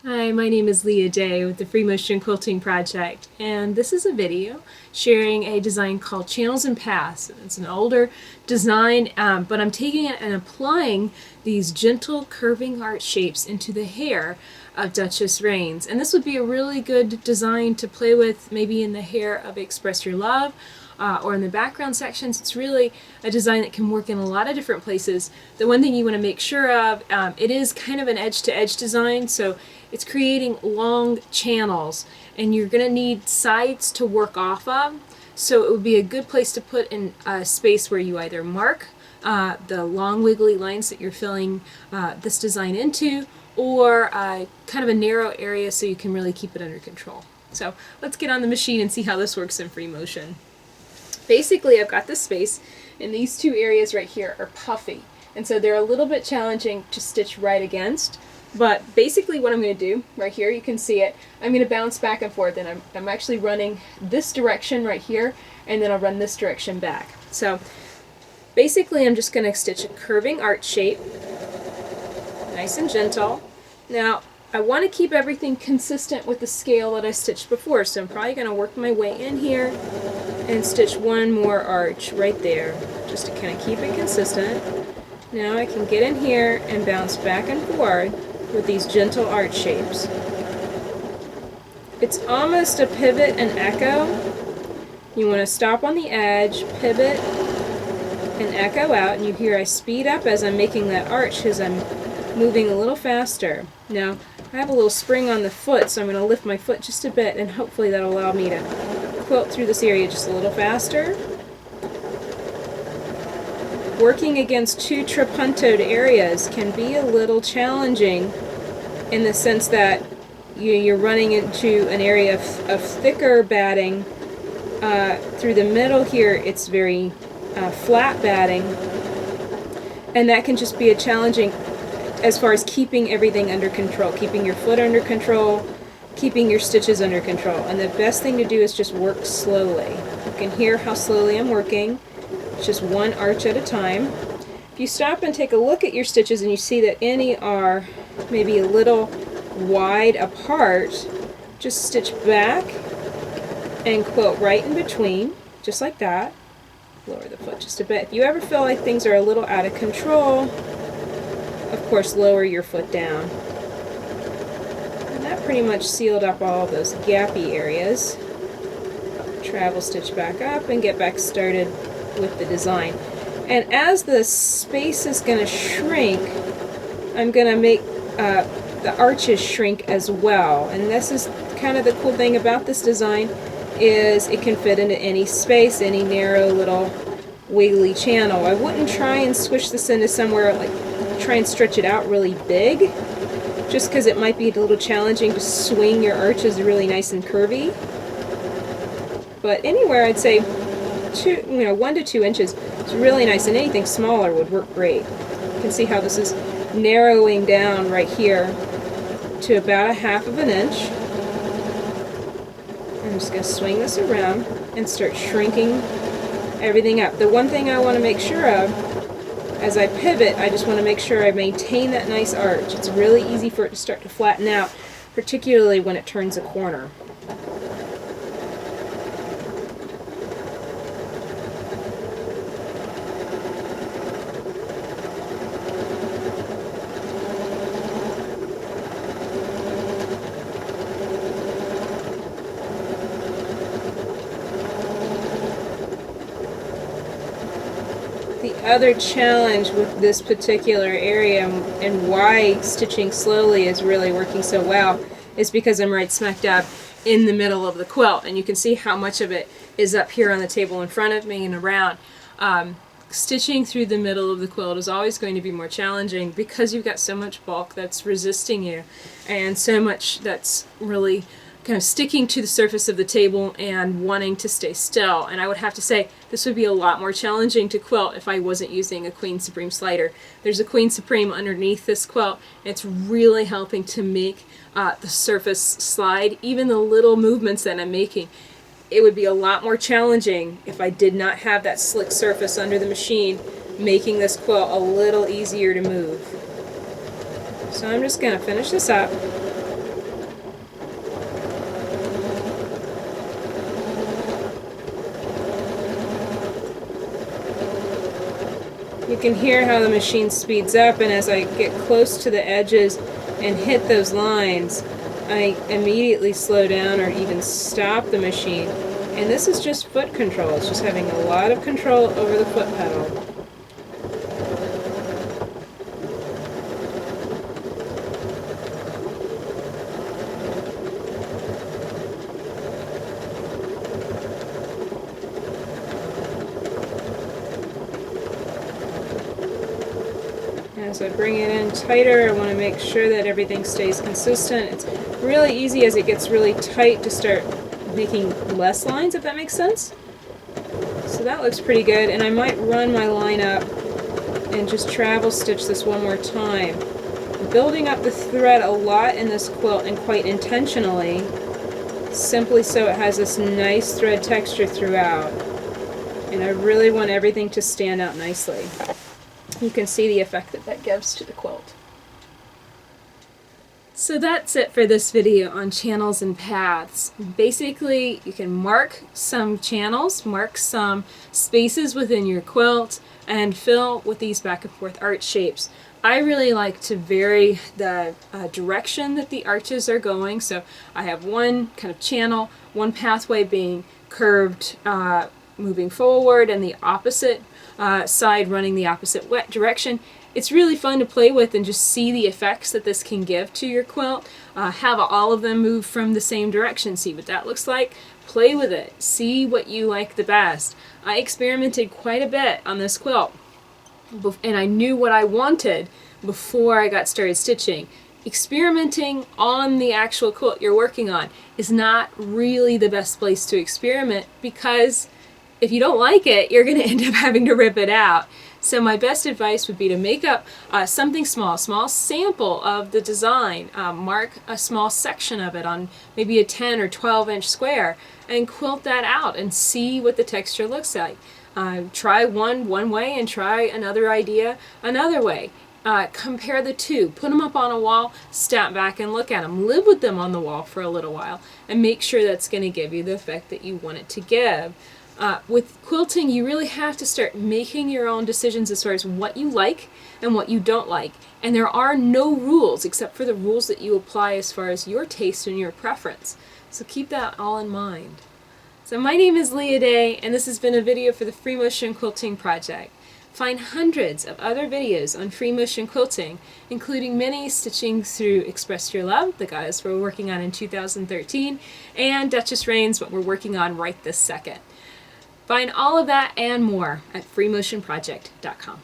Hi, my name is Leah Day with the Free Motion Quilting Project, and this is a video sharing a design called Channels and Paths. It's an older design, but I'm taking it and applying these gentle curving art shapes into the hair of Duchess Reigns. And this would be a really good design to play with maybe in the hair of Express Your Love, or in the background sections. It's really a design that can work in a lot of different places. The one thing you want to make sure of, it is kind of an edge-to-edge design, so it's creating long channels, and you're going to need sides to work off of. So it would be a good place to put in a space where you either mark the long wiggly lines that you're filling this design into, or kind of a narrow area so you can really keep it under control. So let's get on the machine and see how this works in free motion. Basically, I've got this space, and these two areas right here are puffy, and so they're a little bit challenging to stitch right against. But basically what I'm going to do, right here, you can see it, I'm going to bounce back and forth, and I'm actually running this direction right here, and then I'll run this direction back. So basically I'm just going to stitch a curving arch shape, nice and gentle. Now I want to keep everything consistent with the scale that I stitched before, so I'm probably going to work my way in here and stitch one more arch right there, just to kind of keep it consistent. Now I can get in here and bounce back and forth with these gentle arch shapes. It's almost a pivot and echo. You want to stop on the edge, pivot, and echo out, and you hear I speed up as I'm making that arch because I'm moving a little faster. Now I have a little spring on the foot, so I'm going to lift my foot just a bit, and hopefully that'll allow me to quilt through this area just a little faster. Working against two trapuntoed areas can be a little challenging in the sense that you're running into an area of thicker batting. Through the middle here it's very flat batting, and that can just be a challenging as far as keeping everything under control, keeping your foot under control, keeping your stitches under control. And the best thing to do is just work slowly. You can hear how slowly I'm working. It's just one arch at a time. If you stop and take a look at your stitches and you see that any are maybe a little wide apart, just stitch back and quilt right in between, just like that. Lower the foot just a bit. If you ever feel like things are a little out of control, of course lower your foot down. And that pretty much sealed up all those gappy areas. Travel stitch back up and get back started with the design. And as the space is going to shrink, I'm going to make the arches shrink as well. And this is kind of the cool thing about this design, is it can fit into any space, any narrow little wiggly channel. I wouldn't try and squish this into somewhere, like try and stretch it out really big, just because it might be a little challenging to swing your arches really nice and curvy. But anywhere, I'd say 1 to 2 inches is really nice, and anything smaller would work great. You can see how this is narrowing down right here to about 1/2 of an inch. I'm just going to swing this around and start shrinking everything up. The one thing I want to make sure of as I pivot, I just want to make sure I maintain that nice arch. It's really easy for it to start to flatten out, particularly when it turns a corner. The other challenge with this particular area, and why stitching slowly is really working so well, is because I'm right smack dab in the middle of the quilt, and you can see how much of it is up here on the table in front of me and around. Stitching through the middle of the quilt is always going to be more challenging because you've got so much bulk that's resisting you, and so much that's really kind of sticking to the surface of the table and wanting to stay still. And I would have to say this would be a lot more challenging to quilt if I wasn't using a Queen Supreme slider. There's a Queen Supreme underneath this quilt, and it's really helping to make the surface slide. Even the little movements that I'm making, it would be a lot more challenging if I did not have that slick surface under the machine, making this quilt a little easier to move. So I'm just going to finish this up. You can hear how the machine speeds up, and as I get close to the edges and hit those lines, I immediately slow down or even stop the machine. And this is just foot control. It's just having a lot of control over the foot pedal. As I bring it in tighter, I want to make sure that everything stays consistent. It's really easy as it gets really tight to start making less lines, if that makes sense. So that looks pretty good, and I might run my line up and just travel stitch this one more time. I'm building up the thread a lot in this quilt, and quite intentionally, simply so it has this nice thread texture throughout. And I really want everything to stand out nicely. You can see the effect that that gives to the quilt. So that's it for this video on channels and paths. Basically, you can mark some channels, mark some spaces within your quilt, and fill with these back and forth arch shapes. I really like to vary the direction that the arches are going. So I have one kind of channel, one pathway being curved moving forward, and the opposite side running the opposite direction. It's really fun to play with and just see the effects that this can give to your quilt. Have all of them move from the same direction. See what that looks like. Play with it. See what you like the best. I experimented quite a bit on this quilt, and I knew what I wanted before I got started stitching. Experimenting on the actual quilt you're working on is not really the best place to experiment, because if you don't like it, you're going to end up having to rip it out. So my best advice would be to make up something small sample of the design, mark a small section of it on maybe a 10 or 12 inch square, and quilt that out and see what the texture looks like. Try one way and try another idea another way. Compare the two, put them up on a wall, step back and look at them, live with them on the wall for a little while, and make sure that's going to give you the effect that you want it to give. With quilting, you really have to start making your own decisions as far as what you like and what you don't like. And there are no rules except for the rules that you apply as far as your taste and your preference. So keep that all in mind. So my name is Leah Day, and this has been a video for the Free Motion Quilting Project. Find hundreds of other videos on free motion quilting, including many stitching through Express Your Love, the guys we're working on in 2013, and Duchess Reigns, what we're working on right this second. Find all of that and more at freemotionproject.com.